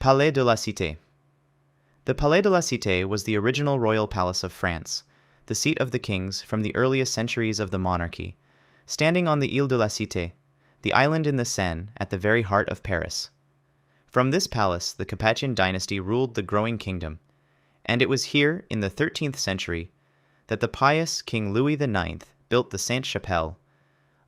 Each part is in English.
Palais de la Cité. The Palais de la Cité was the original royal palace of France, the seat of the kings from the earliest centuries of the monarchy, standing on the Île de la Cité, the island in the Seine at the very heart of Paris. From this palace, the Capetian dynasty ruled the growing kingdom, and it was here, in the 13th century, that the pious King Louis IX built the Sainte-Chapelle,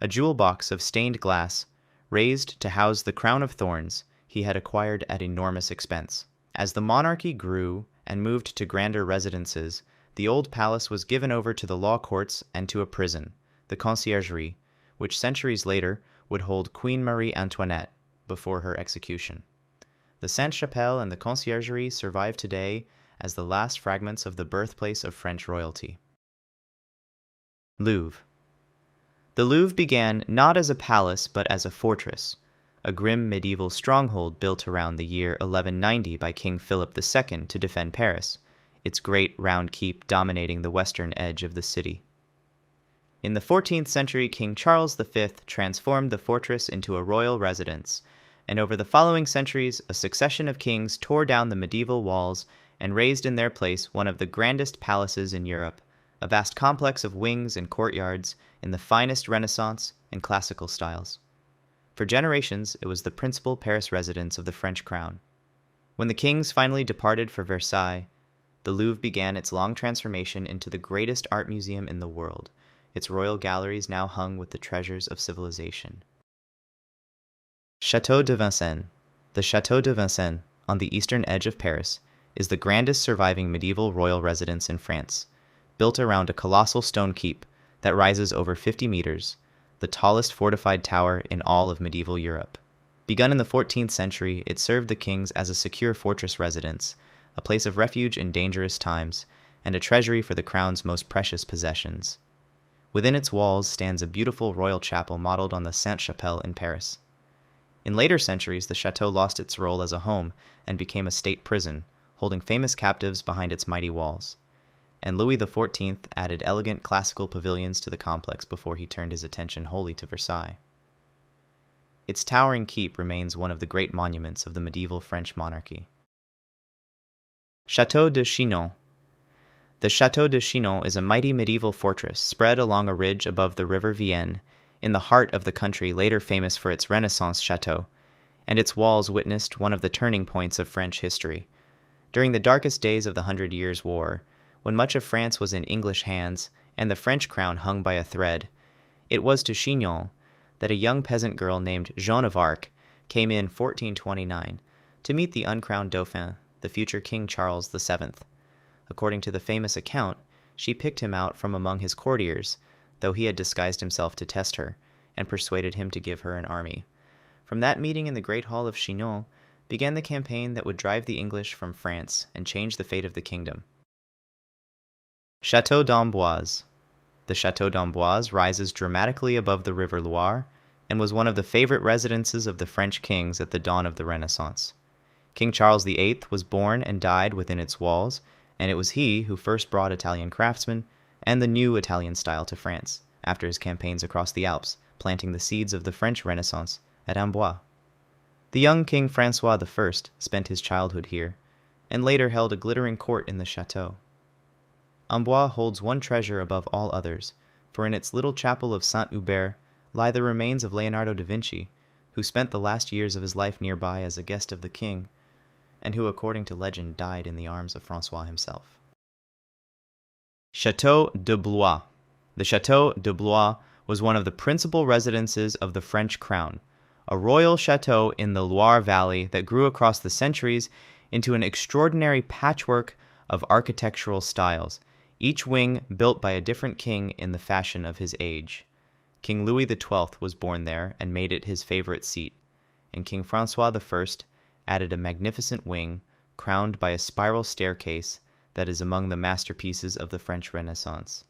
a jewel box of stained glass raised to house the crown of thorns he had acquired at enormous expense. As the monarchy grew and moved to grander residences, the old palace was given over to the law courts and to a prison, the Conciergerie, which centuries later would hold Queen Marie Antoinette before her execution. The Sainte-Chapelle and the Conciergerie survive today as the last fragments of the birthplace of French royalty. Louvre. The Louvre began not as a palace but as a fortress, a grim medieval stronghold built around the year 1190 by King Philip II to defend Paris, its great round keep dominating the western edge of the city. In the 14th century, King Charles V transformed the fortress into a royal residence, and over the following centuries, a succession of kings tore down the medieval walls and raised in their place one of the grandest palaces in Europe, a vast complex of wings and courtyards in the finest Renaissance and classical styles. For generations, it was the principal Paris residence of the French crown. When the kings finally departed for Versailles, the Louvre began its long transformation into the greatest art museum in the world, its royal galleries now hung with the treasures of civilization. Château de Vincennes. The Château de Vincennes, on the eastern edge of Paris, is the grandest surviving medieval royal residence in France, built around a colossal stone keep that rises over 50 meters, the tallest fortified tower in all of medieval Europe. Begun in the 14th century, it served the kings as a secure fortress residence, a place of refuge in dangerous times, and a treasury for the crown's most precious possessions. Within its walls stands a beautiful royal chapel modeled on the Sainte-Chapelle in Paris. In later centuries, the chateau lost its role as a home and became a state prison, holding famous captives behind its mighty walls. And Louis XIV added elegant classical pavilions to the complex before he turned his attention wholly to Versailles. Its towering keep remains one of the great monuments of the medieval French monarchy. Château de Chinon. The Château de Chinon is a mighty medieval fortress spread along a ridge above the river Vienne, in the heart of the country later famous for its Renaissance chateau, and its walls witnessed one of the turning points of French history. During the darkest days of the Hundred Years' War, when much of France was in English hands and the French crown hung by a thread, it was to Chinon that a young peasant girl named Joan of Arc came in 1429 to meet the uncrowned Dauphin, the future King Charles VII. According to the famous account, she picked him out from among his courtiers, though he had disguised himself to test her, and persuaded him to give her an army. From that meeting in the Great Hall of Chinon began the campaign that would drive the English from France and change the fate of the kingdom. Château d'Amboise. The Château d'Amboise rises dramatically above the river Loire and was one of the favorite residences of the French kings at the dawn of the Renaissance. King Charles VIII was born and died within its walls, and it was he who first brought Italian craftsmen and the new Italian style to France, after his campaigns across the Alps, planting the seeds of the French Renaissance at Amboise. The young King François I spent his childhood here, and later held a glittering court in the chateau. Amboise holds one treasure above all others, for in its little chapel of Saint-Hubert lie the remains of Leonardo da Vinci, who spent the last years of his life nearby as a guest of the king, and who, according to legend, died in the arms of François himself. Château de Blois. The Château de Blois was one of the principal residences of the French crown, a royal chateau in the Loire Valley that grew across the centuries into an extraordinary patchwork of architectural styles, each wing built by a different king in the fashion of his age. King Louis XII was born there and made it his favorite seat, and King François I added a magnificent wing crowned by a spiral staircase that is among the masterpieces of the French Renaissance.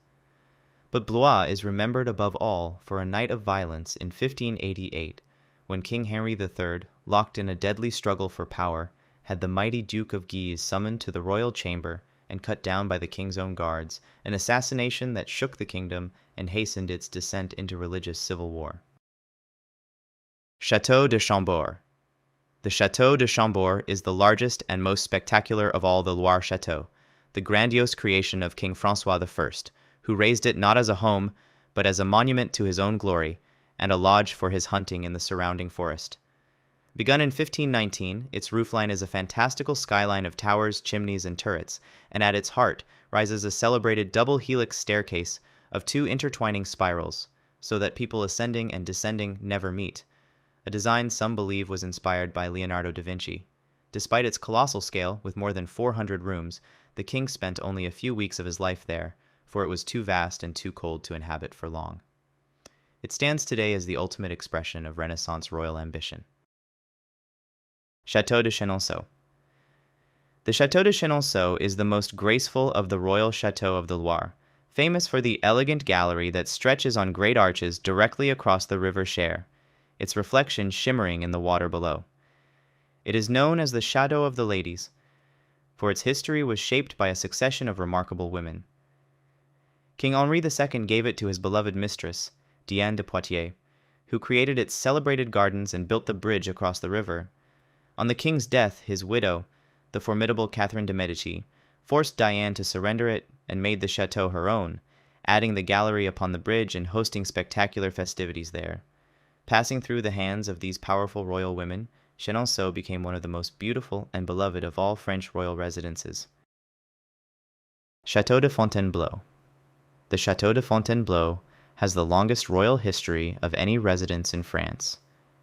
But Blois is remembered above all for a night of violence in 1588, when King Henry III, locked in a deadly struggle for power, had the mighty Duke of Guise summoned to the royal chamber and cut down by the king's own guards, an assassination that shook the kingdom and hastened its descent into religious civil war. Château de Chambord. The Château de Chambord is the largest and most spectacular of all the Loire chateaux, the grandiose creation of King François I, who raised it not as a home, but as a monument to his own glory, and a lodge for his hunting in the surrounding forest. Begun in 1519, its roofline is a fantastical skyline of towers, chimneys, and turrets, and at its heart rises a celebrated double helix staircase of two intertwining spirals, so that people ascending and descending never meet, a design some believe was inspired by Leonardo da Vinci. Despite its colossal scale, with more than 400 rooms, the king spent only a few weeks of his life there, for it was too vast and too cold to inhabit for long. It stands today as the ultimate expression of Renaissance royal ambition. Château de Chenonceau. The Château de Chenonceau is the most graceful of the royal chateaux of the Loire, famous for the elegant gallery that stretches on great arches directly across the river Cher, its reflection shimmering in the water below. It is known as the Château of the Ladies, for its history was shaped by a succession of remarkable women. King Henri II gave it to his beloved mistress, Diane de Poitiers, who created its celebrated gardens and built the bridge across the river. On the king's death, his widow, the formidable Catherine de' Medici, forced Diane to surrender it and made the chateau her own, adding the gallery upon the bridge and hosting spectacular festivities there. Passing through the hands of these powerful royal women, Chenonceau became one of the most beautiful and beloved of all French royal residences. Château de Fontainebleau. The Château de Fontainebleau has the longest royal history of any residence in France,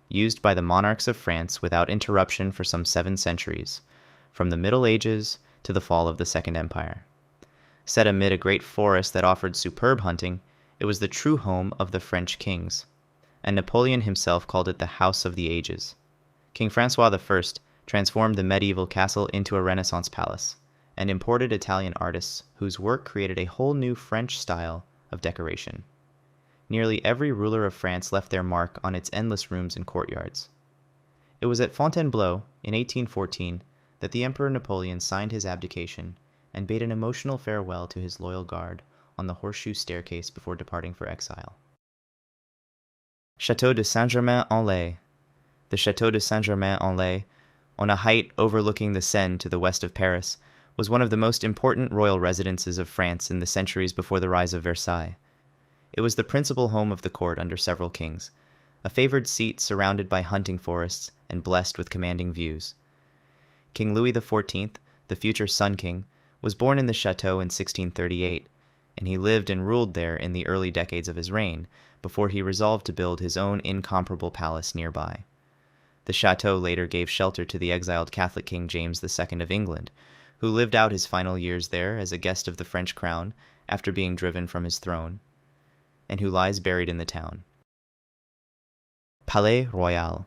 used by the monarchs of France without interruption for some 7 centuries, from the Middle Ages to the fall of the Second Empire. Set amid a great forest that offered superb hunting, it was the true home of the French kings, and Napoleon himself called it the House of the Ages. King François I transformed the medieval castle into a Renaissance palace, and imported Italian artists whose work created a whole new French style of decoration. Nearly every ruler of France left their mark on its endless rooms and courtyards. It was at Fontainebleau, in 1814, that the Emperor Napoleon signed his abdication and bade an emotional farewell to his loyal guard on the horseshoe staircase before departing for exile. Château de Saint-Germain-en-Laye. The Château de Saint-Germain-en-Laye, on a height overlooking the Seine to the west of Paris, was one of the most important royal residences of France in the centuries before the rise of Versailles. It was the principal home of the court under several kings, a favored seat surrounded by hunting forests and blessed with commanding views. King Louis XIV, the future Sun King, was born in the chateau in 1638, and he lived and ruled there in the early decades of his reign, before he resolved to build his own incomparable palace nearby. The chateau later gave shelter to the exiled Catholic King James II of England, who lived out his final years there as a guest of the French crown after being driven from his throne, and who lies buried in the town. Palais-Royal.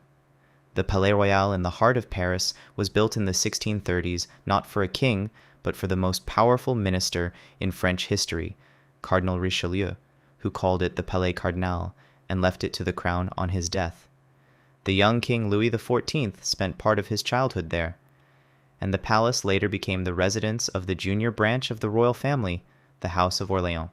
The Palais-Royal in the heart of Paris was built in the 1630s not for a king, but for the most powerful minister in French history, Cardinal Richelieu, who called it the Palais Cardinal and left it to the crown on his death. The young King Louis XIV spent part of his childhood there, and the palace later became the residence of the junior branch of the royal family, the House of Orléans.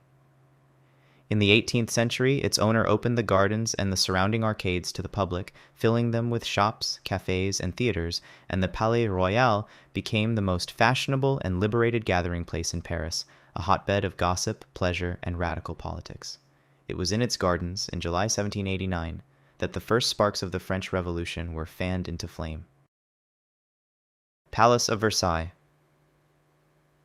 In the 18th century, its owner opened the gardens and the surrounding arcades to the public, filling them with shops, cafes, and theaters, and the Palais-Royal became the most fashionable and liberated gathering place in Paris, a hotbed of gossip, pleasure, and radical politics. It was in its gardens, in July 1789, that the first sparks of the French Revolution were fanned into flame. Palace of Versailles.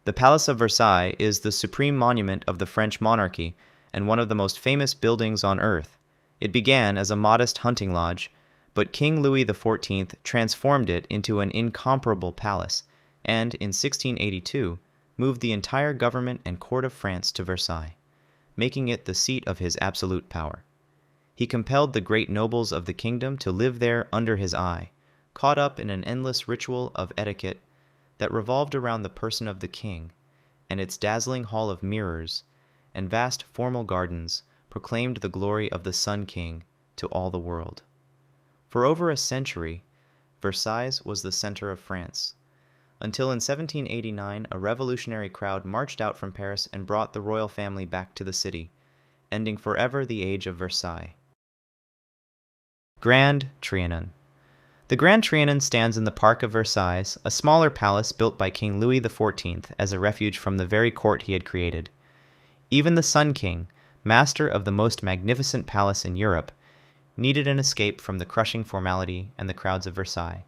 The Palace of Versailles is the supreme monument of the French monarchy and one of the most famous buildings on earth. It began as a modest hunting lodge, but King Louis XIV transformed it into an incomparable palace, and in 1682 moved the entire government and court of France to Versailles, making it the seat of his absolute power. He compelled the great nobles of the kingdom to live there under his eye, caught up in an endless ritual of etiquette that revolved around the person of the king, and its dazzling hall of mirrors and vast formal gardens proclaimed the glory of the Sun King to all the world. For over a century, Versailles was the center of France, until in 1789 a revolutionary crowd marched out from Paris and brought the royal family back to the city, ending forever the age of Versailles. Grand Trianon. The Grand Trianon stands in the Park of Versailles, a smaller palace built by King Louis XIV as a refuge from the very court he had created. Even the Sun King, master of the most magnificent palace in Europe, needed an escape from the crushing formality and the crowds of Versailles,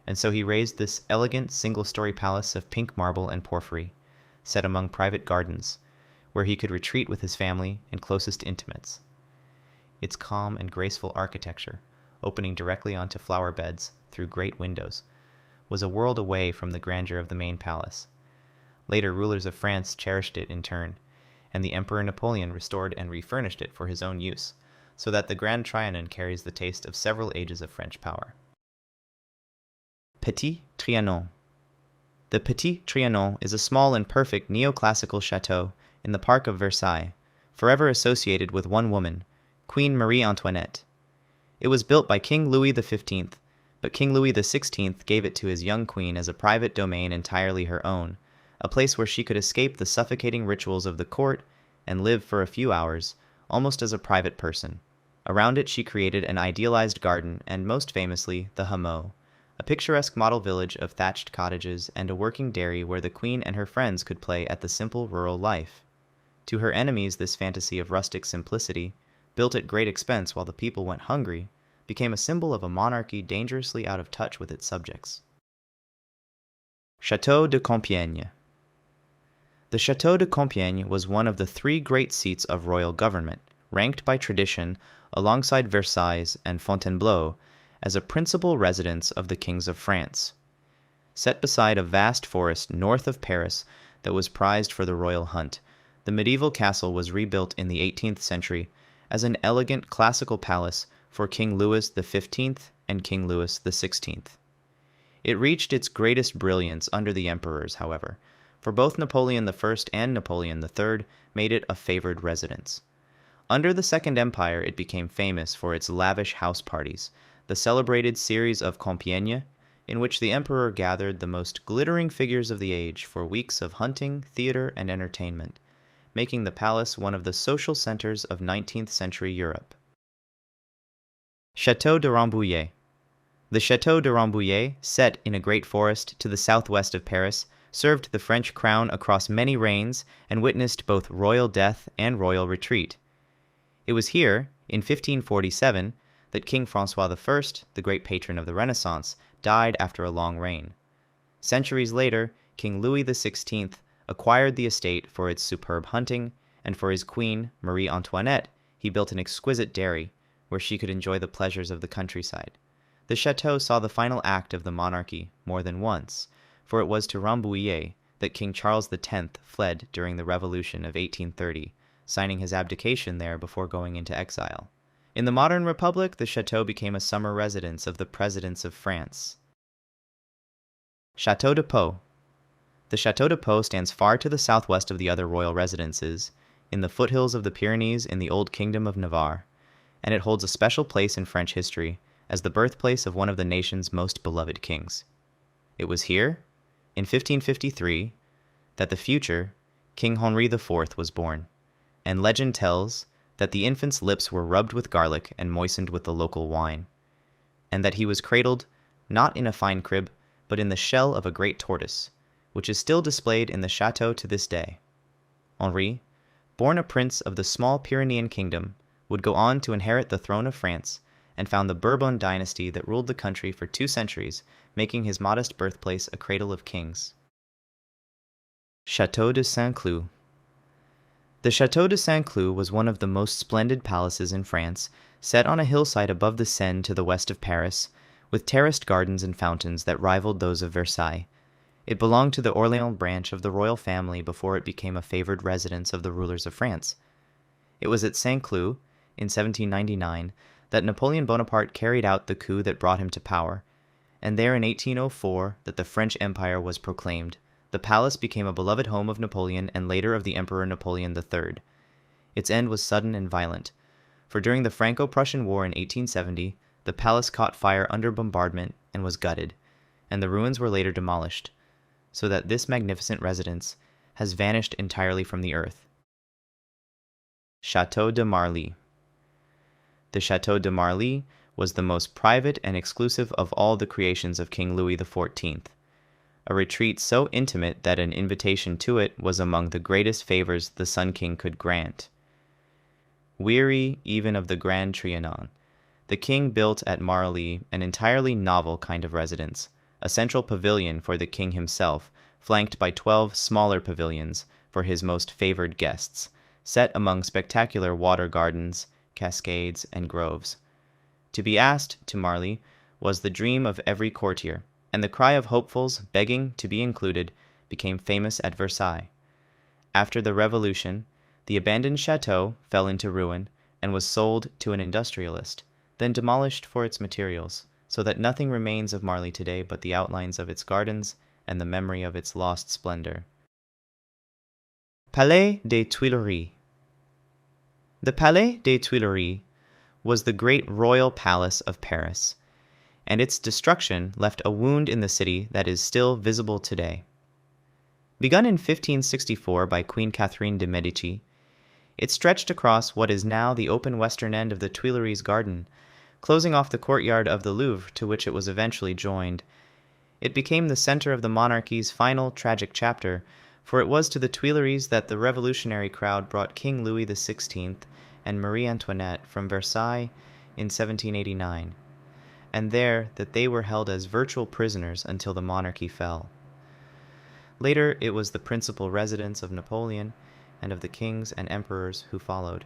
and so he raised this elegant single-story palace of pink marble and porphyry, set among private gardens, where he could retreat with his family and closest intimates. Its calm and graceful architecture, opening directly onto flower beds through great windows, was a world away from the grandeur of the main palace. Later rulers of France cherished it in turn, and the Emperor Napoleon restored and refurnished it for his own use, so that the Grand Trianon carries the taste of several ages of French power. Petit Trianon. The Petit Trianon is a small and perfect neoclassical chateau in the Park of Versailles, forever associated with one woman, Queen Marie Antoinette. It was built by King Louis XV, but King Louis XVI gave it to his young queen as a private domain entirely her own, a place where she could escape the suffocating rituals of the court and live for a few hours, almost as a private person. Around it she created an idealized garden and, most famously, the Hameau, a picturesque model village of thatched cottages and a working dairy where the queen and her friends could play at the simple rural life. To her enemies, this fantasy of rustic simplicity, built at great expense while the people went hungry, became a symbol of a monarchy dangerously out of touch with its subjects. Château de Compiègne. The Château de Compiègne was one of the three great seats of royal government, ranked by tradition alongside Versailles and Fontainebleau as a principal residence of the kings of France. Set beside a vast forest north of Paris that was prized for the royal hunt, the medieval castle was rebuilt in the 18th century as an elegant classical palace for King Louis XV and King Louis XVI. It reached its greatest brilliance under the emperors, however, for both Napoleon I and Napoleon III made it a favored residence. Under the Second Empire, it became famous for its lavish house parties, the celebrated series of Compiègne, in which the emperor gathered the most glittering figures of the age for weeks of hunting, theater, and entertainment, making the palace one of the social centers of 19th century Europe. Château de Rambouillet. The Château de Rambouillet, set in a great forest to the southwest of Paris, served the French crown across many reigns and witnessed both royal death and royal retreat. It was here, in 1547, that King François I, the great patron of the Renaissance, died after a long reign. Centuries later, King Louis XVI acquired the estate for its superb hunting, and for his queen, Marie Antoinette, he built an exquisite dairy, where she could enjoy the pleasures of the countryside. The chateau saw the final act of the monarchy more than once, for it was to Rambouillet that King Charles X fled during the Revolution of 1830, signing his abdication there before going into exile. In the modern republic, the chateau became a summer residence of the presidents of France. Château de Pau. The Château de Pau stands far to the southwest of the other royal residences, in the foothills of the Pyrenees in the Old Kingdom of Navarre, and it holds a special place in French history as the birthplace of one of the nation's most beloved kings. It was here, in 1553, that the future King Henri IV was born, and legend tells that the infant's lips were rubbed with garlic and moistened with the local wine, and that he was cradled not in a fine crib, but in the shell of a great tortoise, which is still displayed in the chateau to this day. Henri, born a prince of the small Pyrenean kingdom, would go on to inherit the throne of France and found the Bourbon dynasty that ruled the country for 2 centuries, making his modest birthplace a cradle of kings. Château de Saint-Cloud. The Château de Saint-Cloud was one of the most splendid palaces in France, set on a hillside above the Seine to the west of Paris, with terraced gardens and fountains that rivaled those of Versailles. It belonged to the Orléans branch of the royal family before it became a favored residence of the rulers of France. It was at Saint-Cloud, in 1799, that Napoleon Bonaparte carried out the coup that brought him to power, and there in 1804 that the French Empire was proclaimed. The palace became a beloved home of Napoleon and later of the Emperor Napoleon III. Its end was sudden and violent, for during the Franco-Prussian War in 1870, the palace caught fire under bombardment and was gutted, and the ruins were later demolished, so that this magnificent residence has vanished entirely from the earth. Château de Marly. The Château de Marly was the most private and exclusive of all the creations of King Louis XIV, a retreat so intimate that an invitation to it was among the greatest favors the Sun King could grant. Weary even of the Grand Trianon, the king built at Marly an entirely novel kind of residence, a central pavilion for the king himself, flanked by 12 smaller pavilions for his most favored guests, set among spectacular water gardens, cascades, and groves. To be asked to Marly was the dream of every courtier, and the cry of hopefuls begging to be included became famous at Versailles. After the Revolution, the abandoned chateau fell into ruin and was sold to an industrialist, then demolished for its materials, so that nothing remains of Marly today but the outlines of its gardens and the memory of its lost splendor. Palais des Tuileries. The Palais des Tuileries was the great royal palace of Paris, and its destruction left a wound in the city that is still visible today. Begun in 1564 by Queen Catherine de' Medici, it stretched across what is now the open western end of the Tuileries garden, closing off the courtyard of the Louvre to which it was eventually joined. It became the center of the monarchy's final tragic chapter, for it was to the Tuileries that the revolutionary crowd brought King Louis XVI and Marie Antoinette from Versailles in 1789, and there that they were held as virtual prisoners until the monarchy fell. Later, it was the principal residence of Napoleon and of the kings and emperors who followed.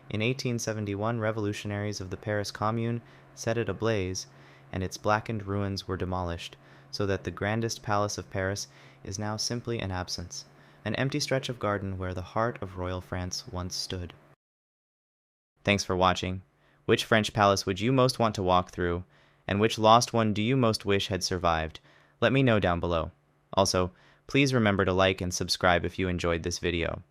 In 1871, revolutionaries of the Paris Commune set it ablaze, and its blackened ruins were demolished, so that the grandest palace of Paris is now simply an absence, an empty stretch of garden where the heart of royal France once stood. Thanks for watching. Which French palace would you most want to walk through, and which lost one do you most wish had survived? Let me know down below. Also, please remember to like and subscribe if you enjoyed this video.